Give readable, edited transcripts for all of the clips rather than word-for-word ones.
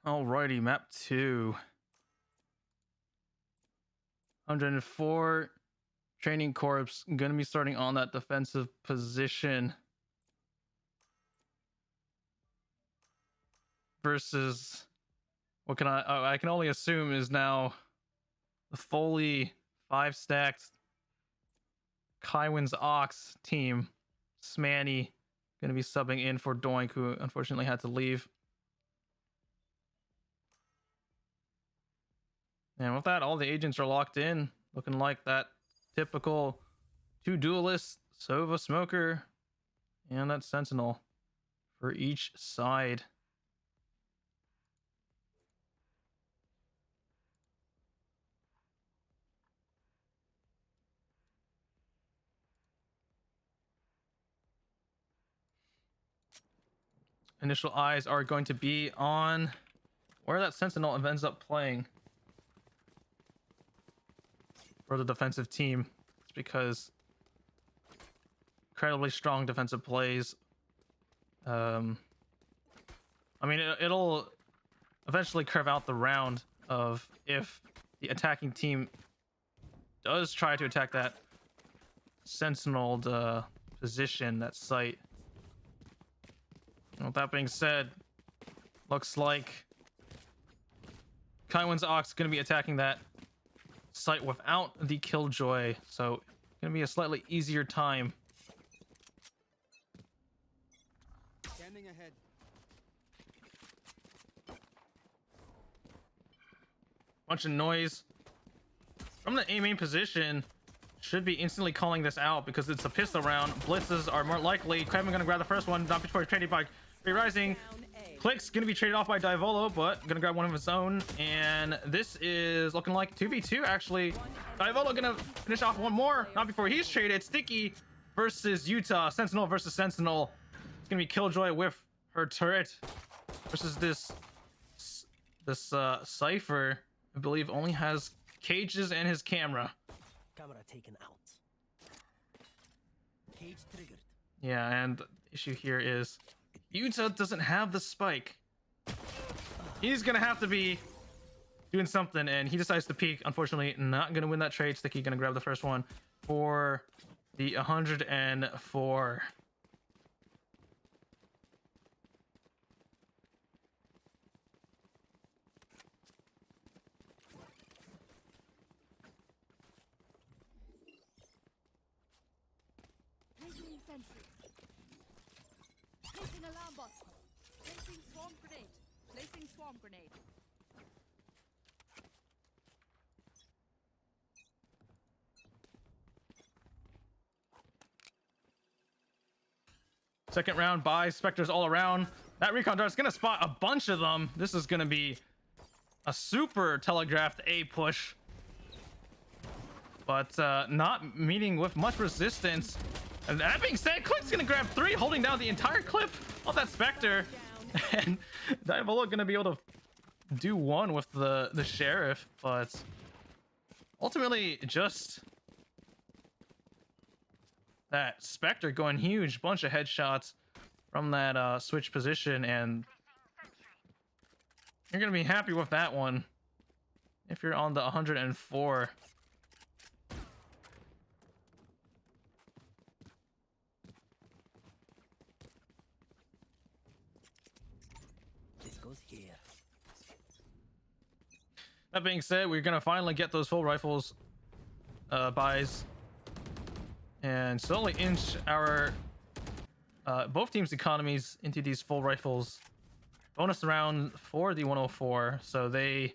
Alrighty, map 2. 104 training corps gonna be starting on that defensive position versus what can I can only assume is now the fully 5-stacked Kaiwen's Ox team. Smanny gonna be subbing in for Doink, who unfortunately had to leave. And with that, all the agents are locked in, looking like that typical 2 duelists, Sova Smoker, and that Sentinel for each side. Initial eyes are going to be on where that Sentinel ends up playing for the defensive team. It's because incredibly strong defensive plays. I mean, it'll eventually curve out the round of if the attacking team does try to attack that Sentinel position, that site. And with that being said, looks like Kaiwen's Ox going to be attacking that site without the Killjoy, so going to be a slightly easier time. Standing ahead. Bunch of noise from the A main position. Should be instantly calling this out because it's a pistol round. Blitzes are more likely. Kaiwen gonna grab the first one, not before trading by Rising. Click's gonna be traded off by Divolo, but gonna grab one of his own. And this is looking like 2v2 actually. Divolo gonna finish off one more, not before he's traded. Sticky versus Utah. Sentinel versus Sentinel. It's gonna be Killjoy with her turret versus this Cypher. I believe only has cages and his camera. Camera taken out. Cage triggered. Yeah, and the issue here is Utah doesn't have the spike. He's gonna have to be doing something, and he decides to peek. Unfortunately, not gonna win that trade. Sticky gonna grab the first one for the 104. Placing alarm bot. Placing swarm grenade. Placing swarm grenade. Second round by Spectres all around. That recon dart is gonna spot a bunch of them. This is gonna be a super telegraphed A push, but not meeting with much resistance. And that being said, Click's gonna grab 3, holding down the entire clip of that Spectre. And Divolo gonna be able to do 1 with the Sheriff, but ultimately just that Spectre going huge. Bunch of headshots from that switch position, and you're gonna be happy with that one if you're on the 104. Here. That being said, we're gonna finally get those full rifles buys and slowly inch our both teams' economies into these full rifles. Bonus round for the 104, so they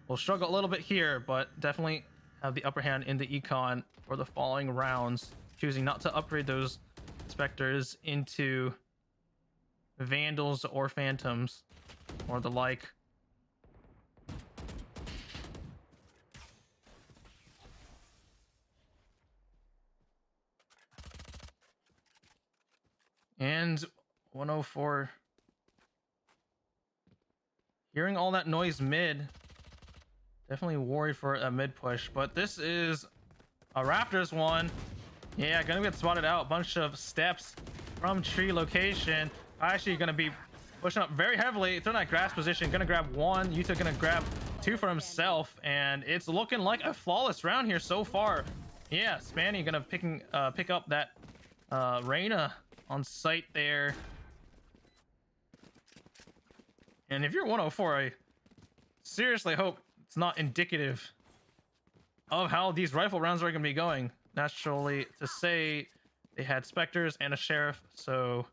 will struggle a little bit here, but definitely have the upper hand in the econ for the following rounds, choosing not to upgrade those Spectres into Vandals or Phantoms or the like. And 104, hearing all that noise mid, definitely worried for a mid push, but this is a Raptors one. Yeah, gonna get spotted out. Bunch of steps from tree location. Actually gonna be pushing up very heavily. Throwing that grasp position. Gonna grab one. Yuta gonna grab two for himself. And it's looking like a flawless round here so far. Yeah, Spanny gonna pick up that Reyna on site there. And if you're 104, I seriously hope it's not indicative of how these rifle rounds are gonna be going. Naturally to say, they had Spectres and a Sheriff, so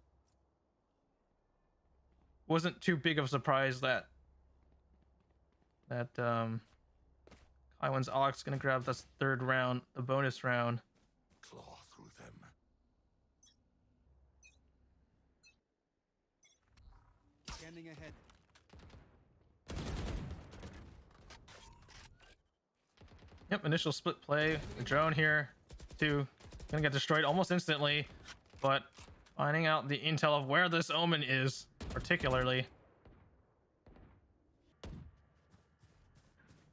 wasn't too big of a surprise that Kaiwen's Ox gonna grab this third round, the bonus round. Claw through them. Scanning ahead. Yep, initial split play. The drone here, too, gonna get destroyed almost instantly, but finding out the intel of where this Omen is, particularly.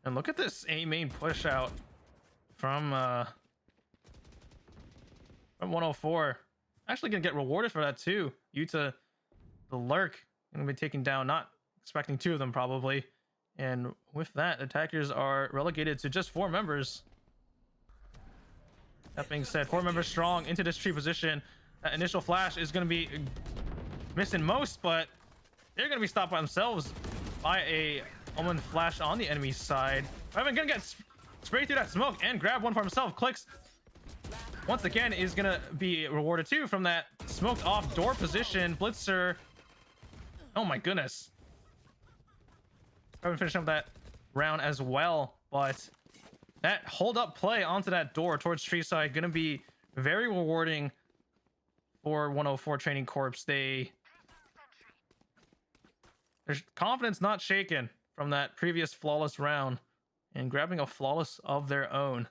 And look at this A main push out from 104. Actually gonna get rewarded for that too. Yuta, the lurk, gonna be taken down. Not expecting two of them probably. And with that, attackers are relegated to just 4 members. That being said, 4 members strong into this tree position. That initial flash is going to be missing most, but they're going to be stopped by themselves by a Omen flash on the enemy side. Kaiwen going to get sprayed through that smoke and grab one for himself. Clicks, once again, is going to be rewarded too from that smoked off door position. Blitzer. Oh my goodness. Kaiwen finishing up that round as well, but that hold up play onto that door towards tree side gonna be very rewarding for 104 Training Corps. There's confidence not shaken from that previous flawless round and grabbing a flawless of their own.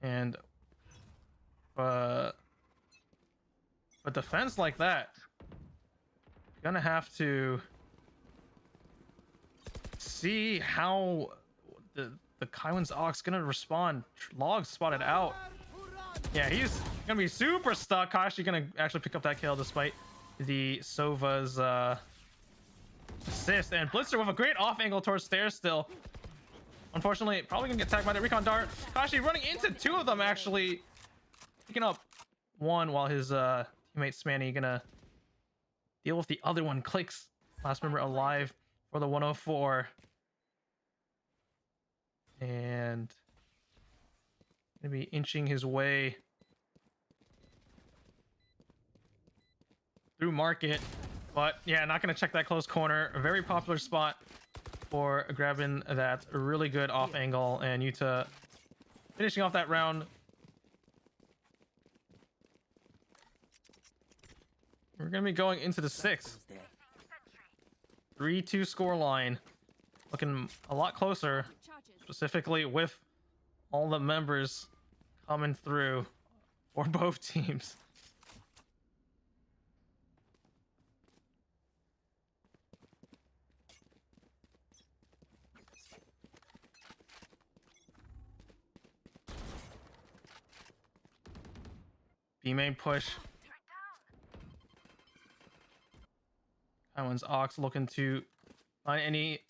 And a defense like that, gonna have to see how the Kaiwen's Ox gonna respond. Log spotted out. Yeah, he's gonna be super stuck. Kashi gonna actually pick up that kill despite the Sova's assist. And Blitzer with a great off angle towards stairs still. Unfortunately, probably gonna get tagged by the recon dart. Kashi running into 2 of them, actually picking up one while his teammate Smanny gonna deal with the other one. Clicks, last member alive for the 104, and gonna be inching his way through market, but yeah, not gonna check that close corner. A very popular spot for grabbing that really good off angle, and Yuta finishing off that round. We're gonna be going into the 6th. 3-2 score line, looking a lot closer, specifically with all the members coming through for both teams. B main push. Kaiwen's Ox looking to find any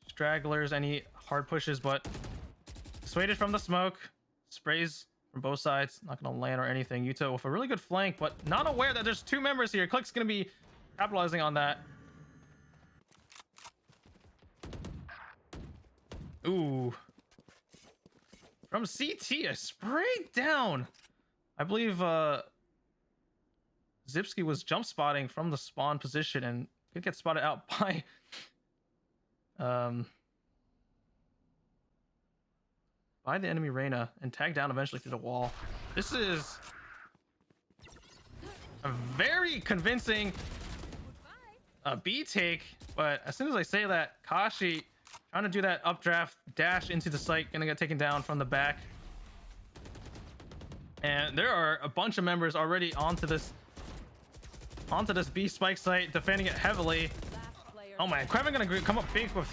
stragglers, any hard pushes, but dissuaded from the smoke. Sprays from both sides, not gonna land or anything. Yuta with a really good flank, but not aware that there's 2 members here. Click's gonna be capitalizing on that. Ooh. From CT, a spray down. I believe Zipski was jump spotting from the spawn position and could get spotted out by the enemy Reyna and tagged down eventually through the wall. This is a very convincing B take, but as soon as I say that, Kashi trying to do that updraft dash into the site, gonna get taken down from the back. And there are a bunch of members already onto this B spike site, defending it heavily. Oh my, Kaiwen gonna come up big with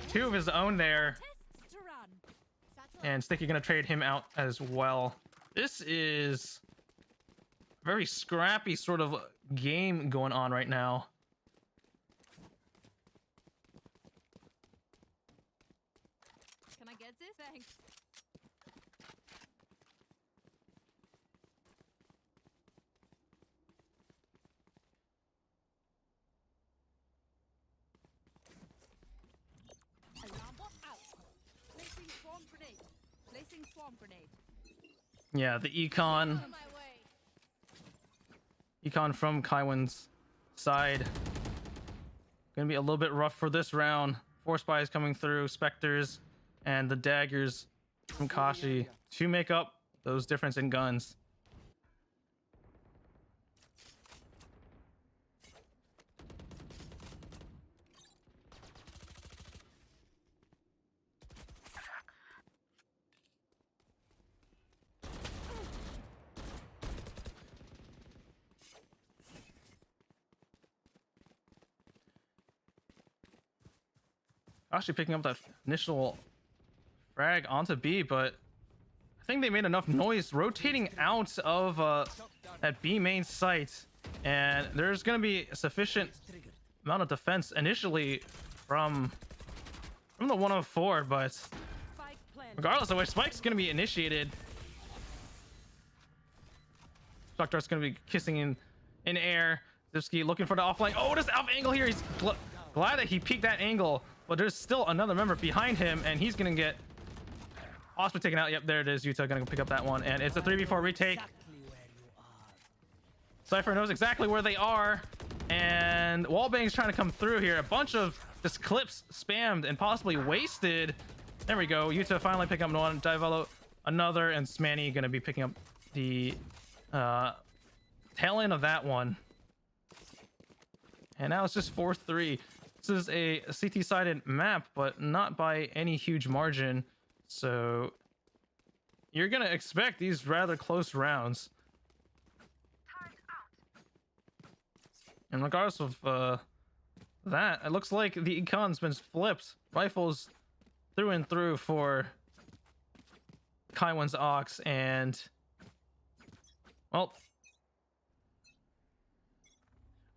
2 of his own there. and Sticky gonna trade him out as well. This is a very scrappy sort of game going on right now. Can I get this? Thanks. Alarm bot out. Placing swarm grenade. Placing swarm grenade. Yeah, the econ On my way. from Kaiwen's side gonna be a little bit rough for this round. 4 spies coming through, specters, and the daggers from Kashi to make up those difference in guns. Actually picking up that initial frag onto B, but I think they made enough noise rotating out of that B main site, and there's going to be a sufficient amount of defense initially from the 104, but Spike planted. regardless of which Spike's going to be initiated, Shock Dart's going to be kissing in air. Zipski looking for the offline. Oh, this off angle here. He's glad that he peeked that angle, but there's still another member behind him, and he's going to get Osprey taken out. Yep, there it is. Yuta going to pick up that one, and it's a 3v4 retake. Exactly where you are. Cypher knows exactly where they are, and Wallbang's trying to come through here. A bunch of just clips spammed and possibly wasted. There we go. Yuta finally picking up one. Divelo another, and Smanny going to be picking up the tail end of that one. And now it's just 4-3. This is a CT-sided map, but not by any huge margin. So you're going to expect these rather close rounds. And regardless of that, it looks like the econ's been flipped. Rifles through and through for Kaiwen's Ox, and well,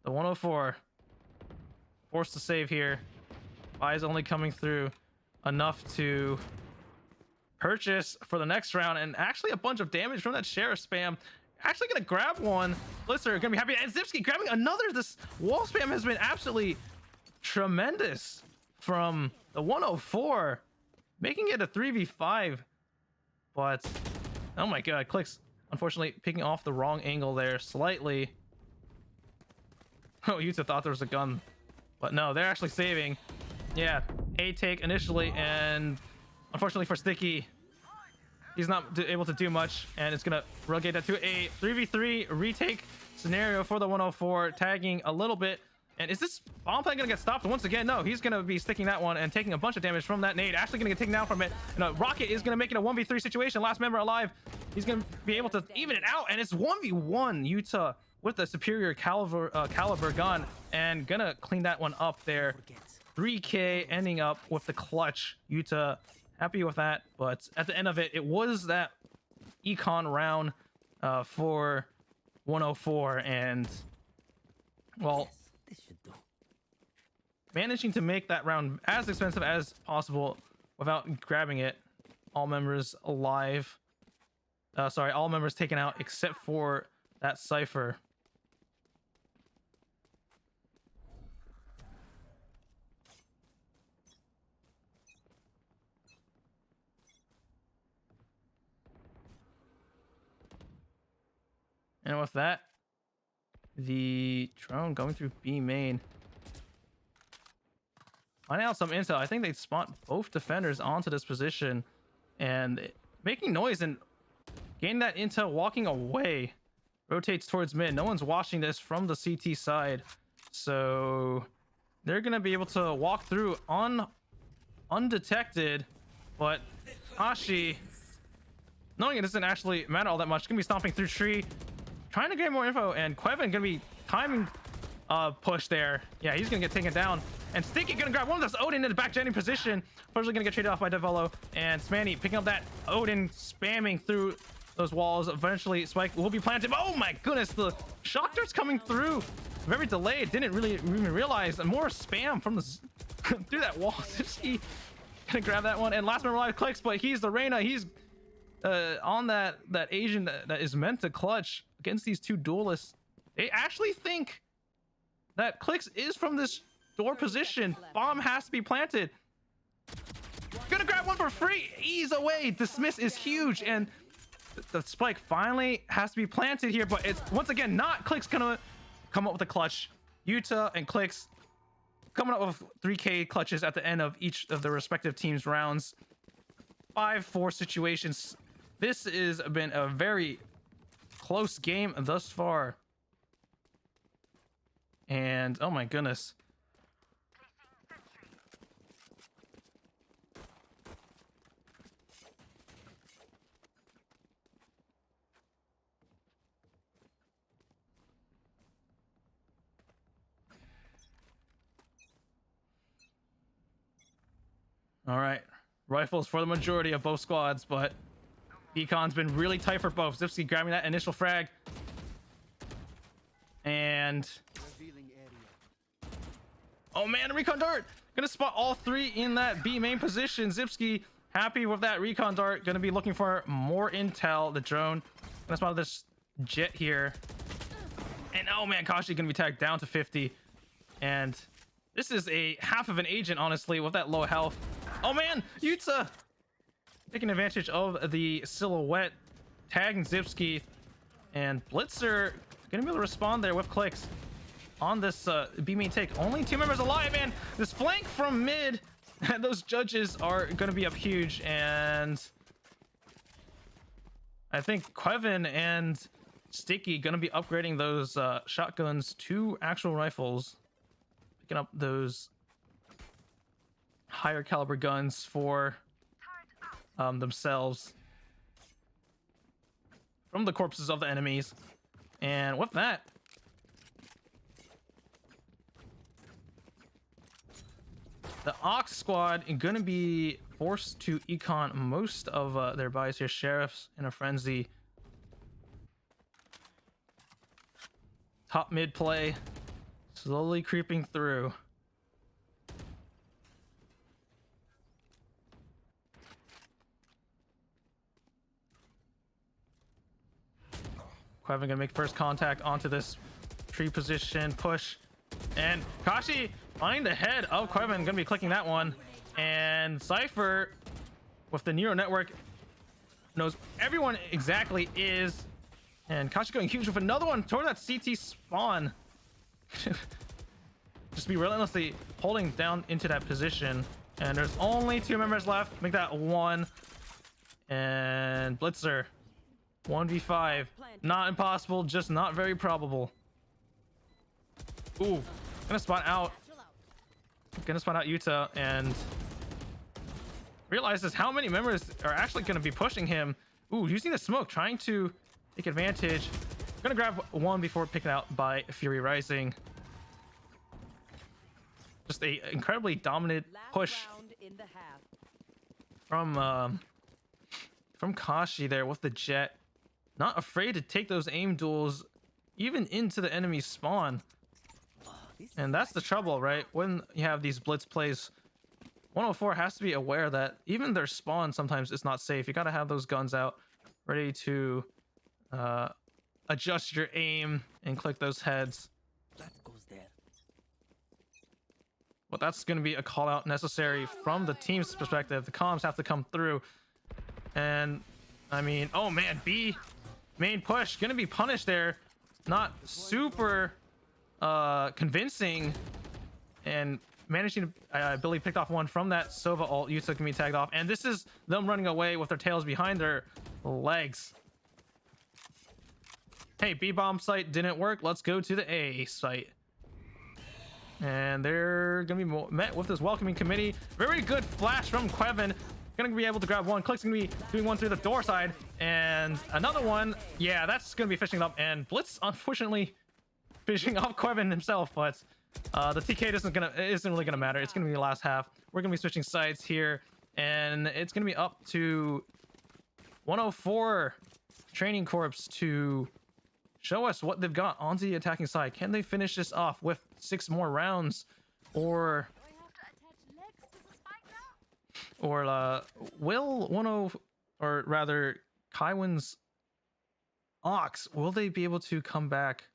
the 104 forced to save here. Buys only coming through enough to purchase for the next round, and actually a bunch of damage from that sheriff spam. Actually gonna grab one. Blister gonna be happy, and Zipski grabbing another. This wall spam has been absolutely tremendous from the 104, making it a 3v5. But oh my god, Clicks unfortunately picking off the wrong angle there slightly. Oh, Yuta thought there was a gun, but no, they're actually saving. Yeah, A take initially, and unfortunately for Sticky, he's not able to do much, and it's gonna relegate that to a 3v3 retake scenario for the 104, tagging a little bit. And is this bomb plant gonna get stopped once again? No, he's gonna be sticking that one and taking a bunch of damage from that nade. Actually gonna get taken down from it, and Rocket is gonna make it a 1v3 situation. Last member alive. He's gonna be able to even it out, and it's 1v1 Yuta with the superior caliber gun, and gonna clean that one up there. 3k ending up with the clutch. Yuta happy with that, but at the end of it, it was that econ round for 104, and well, This should do. managing to make that round as expensive as possible without grabbing it. All members alive. Sorry, all members taken out except for that Cypher. And with that, the drone going through B main. Finding out some intel. I think they spawned both defenders onto this position and making noise and gaining that intel, walking away. Rotates towards mid. No one's watching this from the CT side. So they're going to be able to walk through undetected. But Ashi, knowing it doesn't actually matter all that much, going to be stomping through tree, trying to get more info, and Kaiwen going to be timing push there. Yeah, he's gonna get taken down. And Stinky gonna grab one of those Odin in the back jetting position. Unfortunately gonna get traded off by Develo. And Smanny picking up that Odin, spamming through those walls. Eventually Spike will be planted. Oh my goodness, the shock dart's coming through. Very delayed. Didn't really even realize. And more spam from the through that wall. Zipski gonna grab that one. And last man alive clicks, but he's the Reyna. He's on that Asian that is meant to clutch against these two duelists. They actually think that clicks is from this door position. Bomb has to be planted. Gonna grab one for free. Ease away. Dismiss is huge, and the spike finally has to be planted here, but it's once again not clicks gonna come up with a clutch. Utah and clicks coming up with 3k clutches at the end of each of the respective teams rounds. 5-4 situations. This has been a very close game thus far. And oh my goodness. All right, rifles for the majority of both squads, but Econ's been really tight for both. Zipski grabbing that initial frag. And Revealing area. oh man, a recon dart gonna spot all three in that B main position. Zipski happy with that recon dart, gonna be looking for more intel. The drone gonna spot this jet here, and oh man, Kashi gonna be tagged down to 50. And this is a half of an agent, honestly, with that low health. Oh man, Utah taking advantage of the silhouette, tagging Zipski, and Blitzer gonna be able to respond there with clicks on this B main take. Only 2 members alive, and this flank from mid, those judges are gonna be up huge. And I think Kaiwen and Sticky gonna be upgrading those shotguns to actual rifles, picking up those higher caliber guns for themselves from the corpses of the enemies. And with that, the Ox squad is gonna be forced to econ most of their buys here. Sheriffs in a frenzy. Top mid play slowly creeping through. Kaiwen gonna make first contact onto this tree position, push, and Kashi find the head of Kaiwen, gonna be clicking that one. And Cypher with the neural network knows everyone exactly is, and Kashi going huge with another one toward that CT spawn. Just be relentlessly holding down into that position, and there's only 2 members left. Make that 1. And Blitzer 1v5, not impossible, just not very probable. Ooh, gonna spot out Utah, and realizes how many members are actually gonna be pushing him. Ooh, using the smoke, trying to take advantage. Gonna grab one before picking out by Fury Rising. Just a incredibly dominant push from Kashi there with the jet. Not afraid to take those aim duels even into the enemy spawn. And that's the trouble, right? When you have these blitz plays, 104 has to be aware that even their spawn sometimes is not safe. You got to have those guns out ready to adjust your aim and click those heads. That goes there. Well, that's going to be a call out necessary from the team's perspective. The comms have to come through. And I mean, oh man, B main push gonna be punished there. Not super convincing, and managing to I believe picked off one from that Sova ult. Yuta can be tagged off, and this is them running away with their tails behind their legs. Hey, B bomb site didn't work, let's go to the A site. And they're gonna be met with this welcoming committee. Very good flash from Kaiwen. Gonna be able to grab one. Click's gonna be doing one through the door side, and another one. Yeah, that's gonna be fishing it up. And Blitz, unfortunately, finishing off Kaiwen himself, but the TK isn't really gonna matter. It's gonna be the last half. We're gonna be switching sides here, and it's gonna be up to 104 Training Corps to show us what they've got onto the attacking side. Can they finish this off with 6 more rounds, or Do I have to attach legs to the spike now? or will 10, or rather Kaiwen's Ox, will they be able to come back?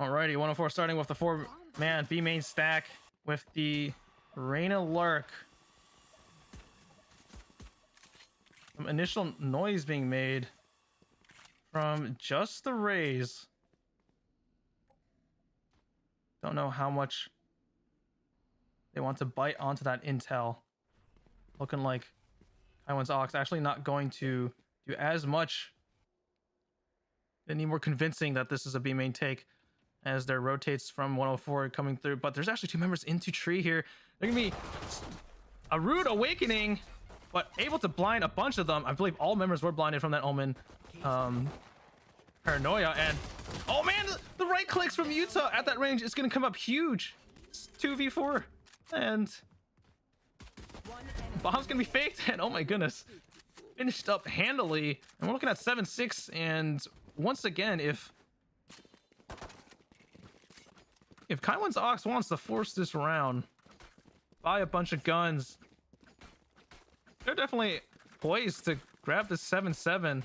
Alrighty, 104 starting with the 4-man B main stack with the Reyna Lurk. Some initial noise being made from just the Rays. Don't know how much they want to bite onto that intel. Looking like Kaiwen's Ox actually not going to do as much. They need more convincing that this is a B main take as there rotates from 104 coming through. But there's actually 2 members into tree here. They're gonna be a rude awakening, but able to blind a bunch of them. I believe all members were blinded from that Omen paranoia. And oh man, the right clicks from Utah at that range is gonna come up huge. It's 2v4, and bomb's gonna be faked, and oh my goodness, finished up handily. And we're looking at 7-6, and once again, if Kaiwen's Ox wants to force this round, buy a bunch of guns, they're definitely poised to grab this 7-7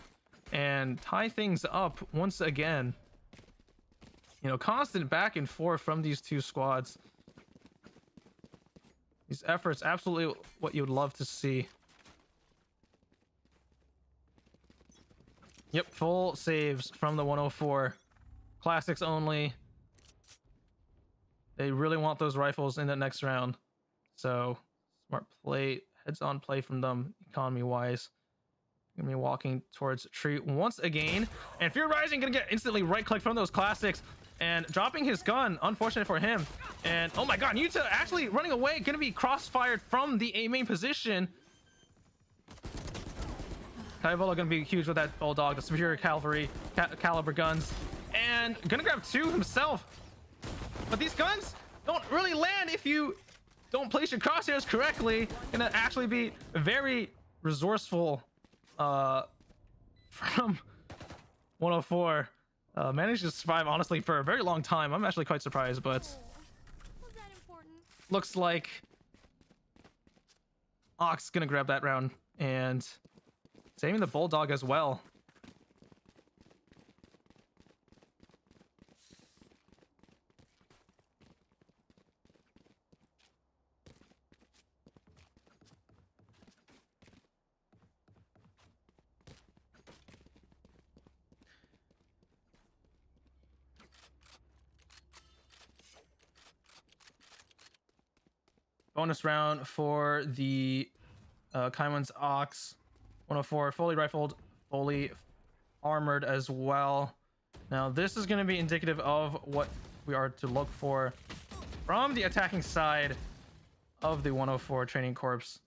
and tie things up once again. You know, constant back and forth from these 2 squads. These efforts, absolutely what you would love to see. Yep, full saves from the 104. Classics only. They really want those rifles in the next round. So, smart play, heads-on play from them, economy-wise. Gonna be walking towards tree once again. And Fear Rising gonna get instantly right-click from those classics. And dropping his gun, unfortunate for him. And oh my god, Yuta actually running away, gonna be cross-fired from the A main position. Kaivola gonna be huge with that Bulldog, the superior cavalry caliber guns. And gonna grab 2 himself. But these guns don't really land if you don't place your crosshairs correctly. Gonna actually be very resourceful from 104. Managed to survive, honestly, for a very long time. I'm actually quite surprised, but Was that important? looks like Ox gonna grab that round and saving the Bulldog as well. Bonus round for the Kaiwen's Ox. 104, fully rifled, fully armored as well. Now, this is going to be indicative of what we are to look for from the attacking side of the 104 Training Corps.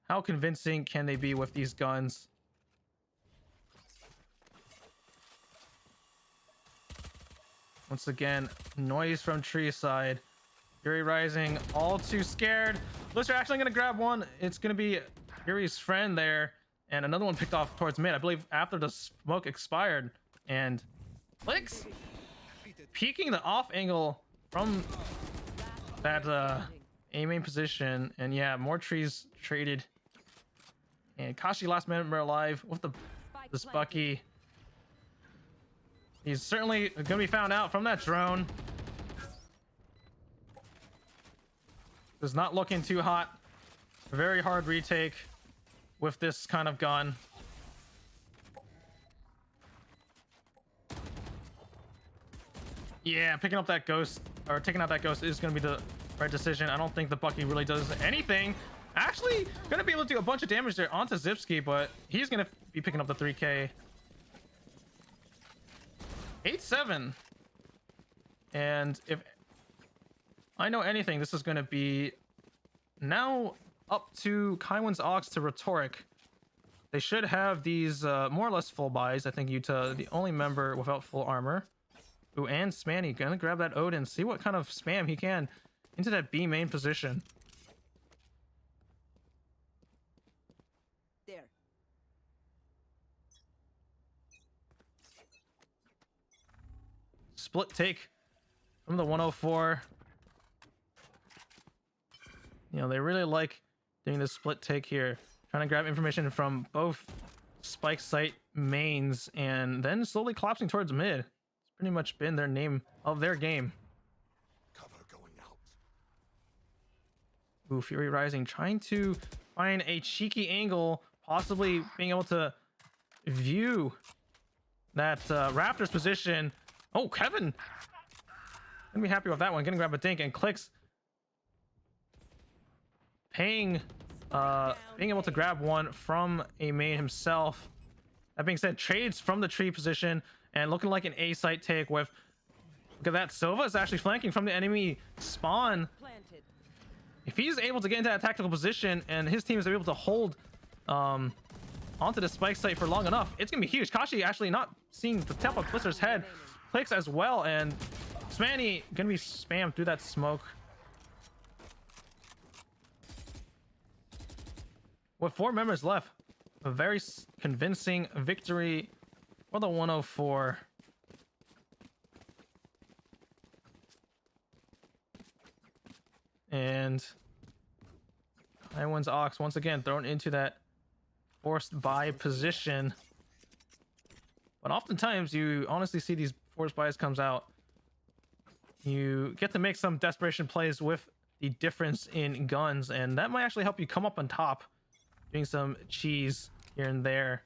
How convincing can they be with these guns? Once again, noise from tree side. Fury Rising, all too scared. Blister actually going to grab one. It's going to be Fury's friend there. And another one picked off towards mid, I believe, after the smoke expired. And Flicks peeking the off angle from that A main position. And yeah, more trees traded. And Kashi, last member alive with this Bucky. He's certainly going to be found out from that drone. Is not looking too hot. Very hard retake with this kind of gun. Yeah, picking up that ghost, or taking out that ghost, is going to be the right decision. I don't think the Bucky really does anything. Actually, going to be able to do a bunch of damage there onto Zipski, but he's going to be picking up the 3K. 8-7. And if I know anything, this is going to be now up to Kaiwen's Ox to Rhetoric. They should have these more or less full buys. I think Utah, the only member without full armor. Ooh, and Smanny gonna grab that Odin, see what kind of spam he can into that B main position. There. Split take from the 104. You know, they really like doing this split take here. Trying to grab information from both spike site mains and then slowly collapsing towards mid. It's pretty much been their name of their game. Cover going out. Ooh, Fury Rising trying to find a cheeky angle, possibly being able to view that Raptors position. Oh, Kevin! Gonna be happy with that one. Gonna grab a dink and clicks. Being able to grab one from a main himself. That being said, trades from the tree position and looking like an A site take with, look at that, Sova is actually flanking from the enemy spawn. Planted. If he's able to get into that tactical position and his team is able to hold onto the spike site for long enough, it's gonna be huge. Kashi actually not seeing the tip of Blister's head, clicks as well, and Smanny gonna be spammed through that smoke. With 4 members left, a very convincing victory for the 104. And Kaiwen's Ox once again thrown into that forced buy position. But oftentimes you honestly see these forced buys comes out. You get to make some desperation plays with the difference in guns, and that might actually help you come up on top. Doing some cheese here and there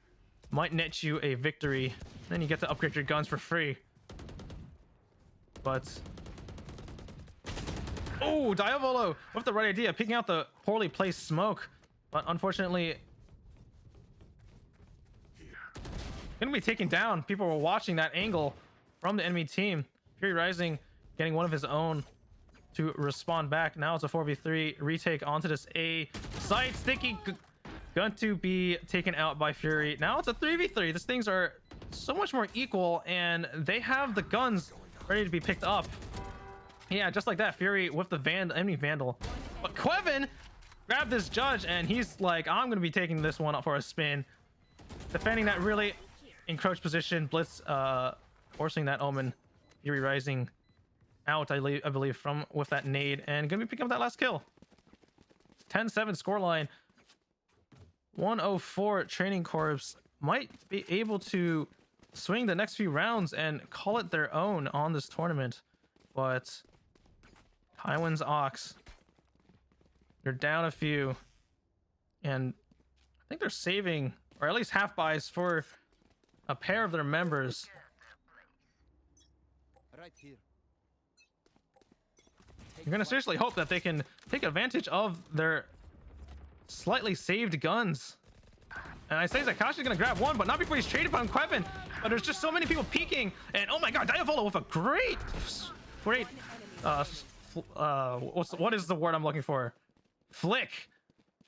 might net you a victory. Then you get to upgrade your guns for free. But oh, Diavolo with the right idea, picking out the poorly placed smoke, but unfortunately gonna be taken down. People were watching that angle from the enemy team. Fury Rising getting one of his own to respond back. Now it's a 4v3 retake onto this A site. Sticky going to be taken out by Fury. Now it's a 3v3. These things are so much more equal, and they have the guns ready to be picked up. Yeah, just like that, Fury with the enemy Vandal. But Kaiwen grabbed this Judge, and he's like, I'm going to be taking this one up for a spin. Defending that really encroached position. Blitz forcing that Omen. Fury Rising out, I believe, from with that nade, and going to be picking up that last kill. 10-7 scoreline. 104 Training Corps might be able to swing the next few rounds and call it their own on this tournament, but Kaiwen's Ox, they're down a few, and I think they're saving, or at least half buys, for a pair of their members. Right here. You're gonna seriously hope that they can take advantage of their slightly saved guns. And I say Zakashi's gonna grab one, but not before he's traded upon Kaiwen. But there's just so many people peeking, and oh my god, Diavolo with a great what is the word I'm looking for? Flick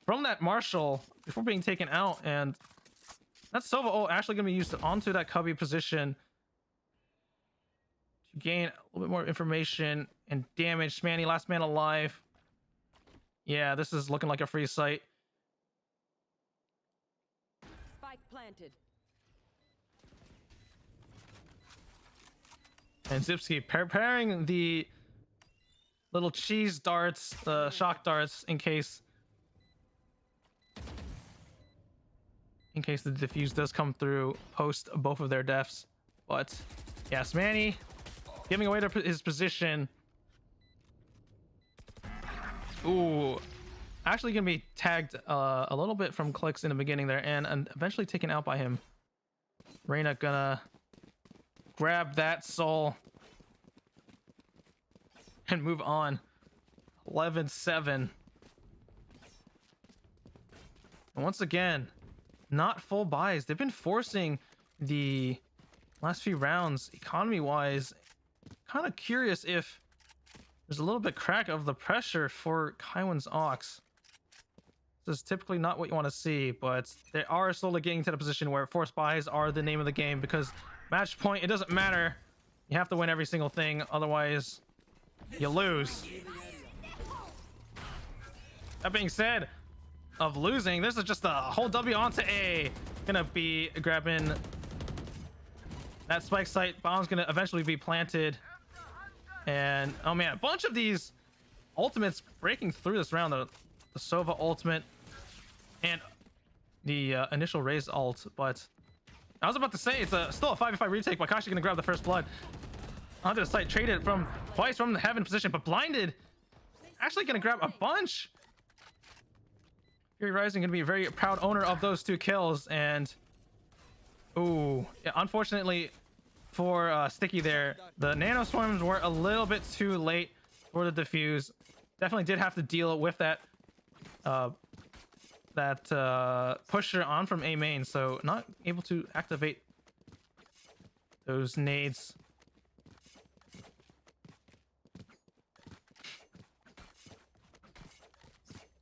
from that Marshall before being taken out, and that's Sova actually gonna be used onto that cubby position to gain a little bit more information and damage. Smanny, last man alive. Yeah, this is looking like a free site. Spike planted. And Zipski preparing the little cheese darts, the shock darts, in case the defuse does come through post both of their deaths. But yeah, Smanny giving away his position. Ooh, actually gonna be tagged a little bit from clicks in the beginning there, and eventually taken out by him. Reyna gonna grab that soul and move on. 11-7. And once again, not full buys. They've been forcing the last few rounds, economy-wise, kind of curious if there's a little bit crack of the pressure for Kaiwen's Ox. This is typically not what you want to see, but they are slowly getting to the position where forced buys are the name of the game, because match point, it doesn't matter. You have to win every single thing, otherwise you lose. That being said, of losing, this is just a whole W onto A. Gonna be grabbing that spike site. Bomb's gonna eventually be planted. And oh man, a bunch of these ultimates breaking through this round. The Sova ultimate and the initial raise ult. But I was about to say, it's still a 5v5 retake, but Kashi gonna grab the first blood onto the site. Traded from twice from the heaven position, but blinded. Actually gonna grab a bunch. Fury Rising gonna be a very proud owner of those 2 kills. And ooh, yeah, unfortunately for Sticky there, the nano swarms were a little bit too late for the defuse. Definitely did have to deal with that pusher on from A main, so not able to activate those nades.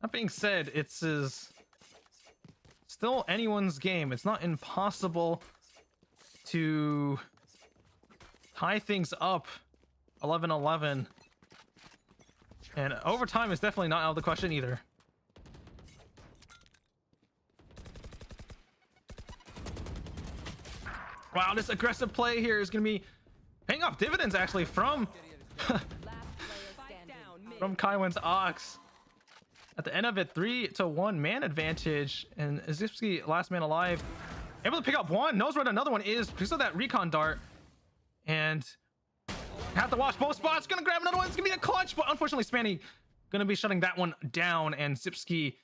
That being said, it's still anyone's game. It's not impossible to tie things up 11-11, and overtime is definitely not out of the question either. Wow, this aggressive play here is going to be paying off dividends actually from from Kaiwen's Ox. At the end of it, 3-1 man advantage, and Zipski, last man alive, able to pick up one, knows where another one is because of that recon dart, and have to watch both spots. Gonna grab another one. It's gonna be a clutch, but unfortunately Spanny gonna be shutting that one down. And Zipski,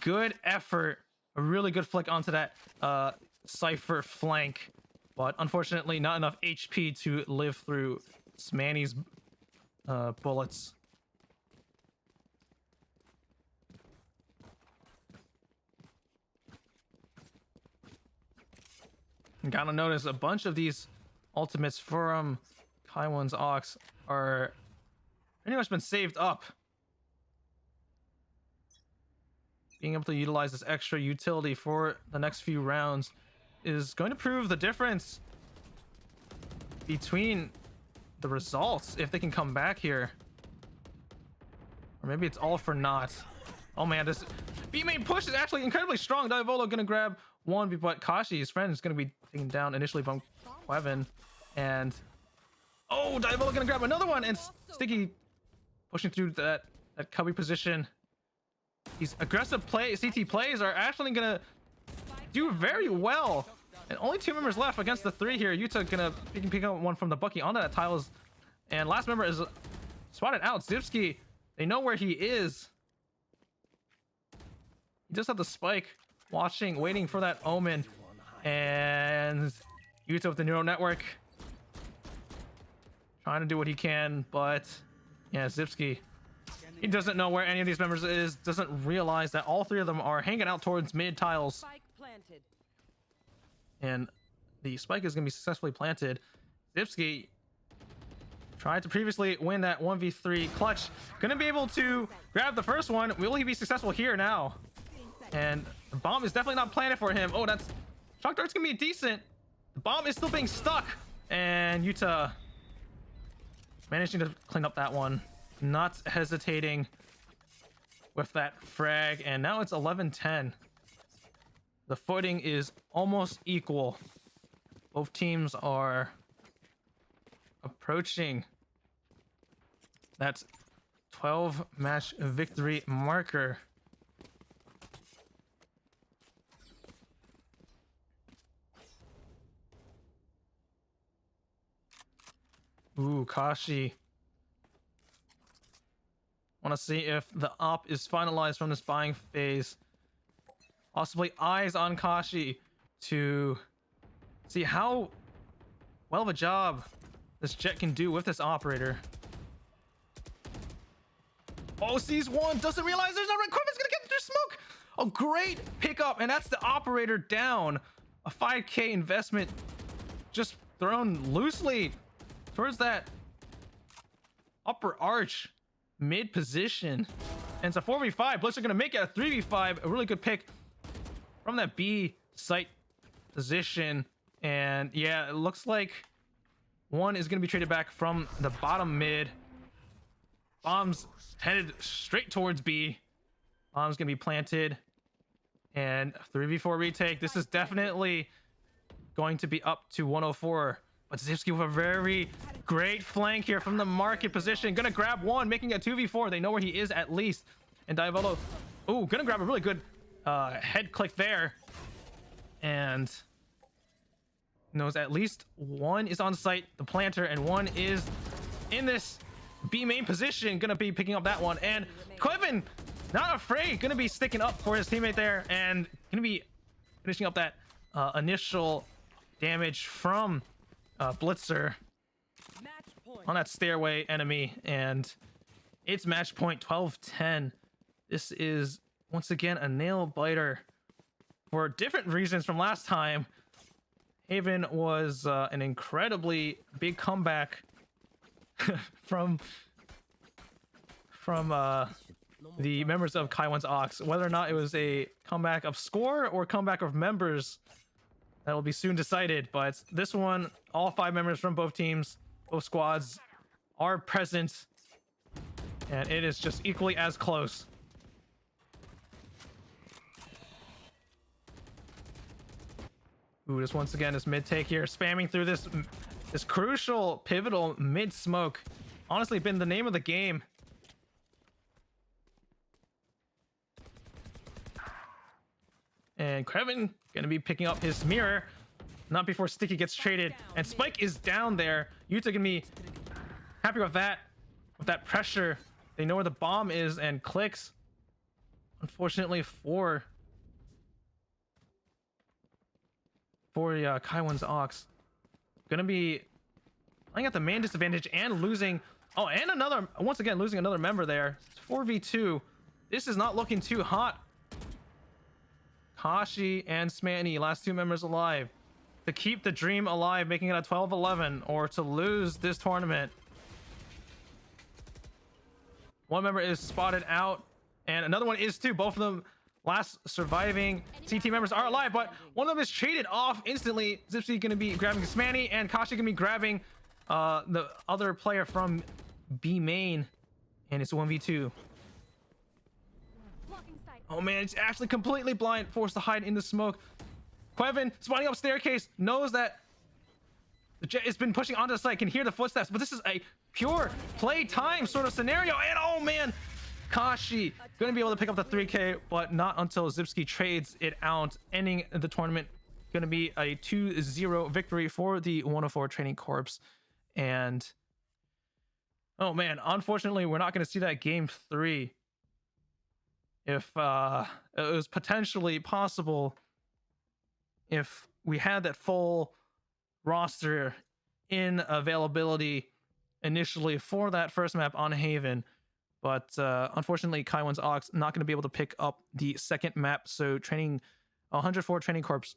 good effort, a really good flick onto that Cypher flank, but unfortunately not enough HP to live through Smanny's bullets. You gotta notice a bunch of these ultimates from Kaiwen's Ox are pretty much been saved up. Being able to utilize this extra utility for the next few rounds is going to prove the difference between the results, if they can come back here. Or maybe it's all for naught. Oh man, this B main push is actually incredibly strong. Diavolo gonna grab one, but Kashi, his friend, is gonna be taken down initially from Kaiwen. And oh, Diavolo gonna grab another one, and Sticky pushing through that cubby position. These aggressive CT plays are actually gonna do very well. And only 2 members left against the 3 here. Yuta gonna pick up one from the Bucky onto that tiles. And last member is spotted out. Zipski, they know where he is. He just had the spike, watching, waiting for that omen. And Yuta with the neural network, trying to do what he can, but yeah, Zipski, he doesn't know where any of these members is, doesn't realize that all 3 of them are hanging out towards mid tiles. Spike planted. And the spike is going to be successfully planted. Zipski tried to previously win that 1v3 clutch. Going to be able to grab the first one. Will he be successful here now? And the bomb is definitely not planted for him. Oh, that's... Shock dart's going to be decent. The bomb is still being stuck. And Yuta managing to clean up that one. Not hesitating with that frag. And now it's 11-10. The footing is almost equal. Both teams are approaching that 12-match victory marker. Ooh, Kashi. Want to see if the op is finalized from this buying phase. Possibly eyes on Kashi to see how well of a job this Jet can do with this operator. Oh, sees one, doesn't realize there's no red. Corvin's gonna get through smoke. Oh, great pickup, and that's the operator down. A 5K investment just thrown loosely towards that upper arch mid position. And it's a 4v5. Blitz are going to make it a 3v5. A really good pick from that B site position. And yeah, it looks like one is going to be traded back from the bottom mid. Bombs headed straight towards B. Bomb's going to be planted. And 3v4 retake. This is definitely going to be up to 104. But Zipski with a very great flank here from the market position. Gonna grab one, making a 2v4. They know where he is at least. And Diavolo, oh, gonna grab a really good head click there. And knows at least one is on site, the planter, and one is in this B main position. Gonna be picking up that one. And Kaiwen, not afraid, gonna be sticking up for his teammate there. And gonna be finishing up that initial damage from Blitzer on that stairway enemy, and it's match point 12-10. This is once again a nail biter for different reasons from last time. Haven was an incredibly big comeback from the members of Kaiwen's Ox. Whether or not it was a comeback of score or comeback of members, that will be soon decided. But this one, all 5 members from both teams, both squads, are present, and it is just equally as close. Ooh, just once again, this mid take here, spamming through this crucial, pivotal mid smoke. Honestly, been the name of the game. And Kaiwen gonna be picking up his mirror, not before Sticky gets traded. And Spike is down there. Yuta gonna be happy with that pressure. They know where the bomb is, and clicks. Unfortunately for Kaiwen's Ox, gonna be playing at the main disadvantage and losing. Oh, and once again losing another member there. It's 4v2. This is not looking too hot. Kashi and Smanny, last 2 members alive, to keep the dream alive, making it a 12-11, or to lose this tournament. One member is spotted out, and another one is too. Both of them last surviving CT members are alive, but one of them is traded off instantly. Zipsy gonna be grabbing Smanny, and Kashi gonna be grabbing the other player from B main, and it's 1v2. Oh man, it's actually completely blind, forced to hide in the smoke. Kaiwen spawning up staircase, knows that the jet has been pushing onto the site, can hear the footsteps, but this is a pure play time sort of scenario. And oh man, Kashi gonna be able to pick up the 3k, but not until Zipski trades it out, ending the tournament. Gonna be a 2-0 victory for the 104 Training Corps. And oh man, unfortunately, we're not gonna see that game 3. If it was potentially possible if we had that full roster in availability initially for that first map on Haven. But unfortunately, Kaiwen's Ox not going to be able to pick up the second map. So 104 Training Corps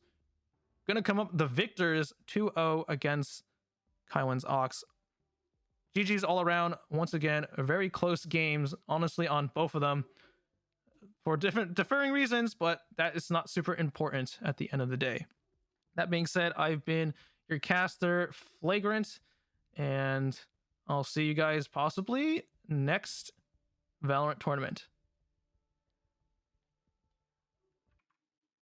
going to come up the victors 2-0 against Kaiwen's Ox. GG's all around. Once again, very close games, honestly, on both of them, for differing reasons, but that is not super important at the end of the day. That being said, I've been your caster, Flagrant, and I'll see you guys possibly next Valorant tournament.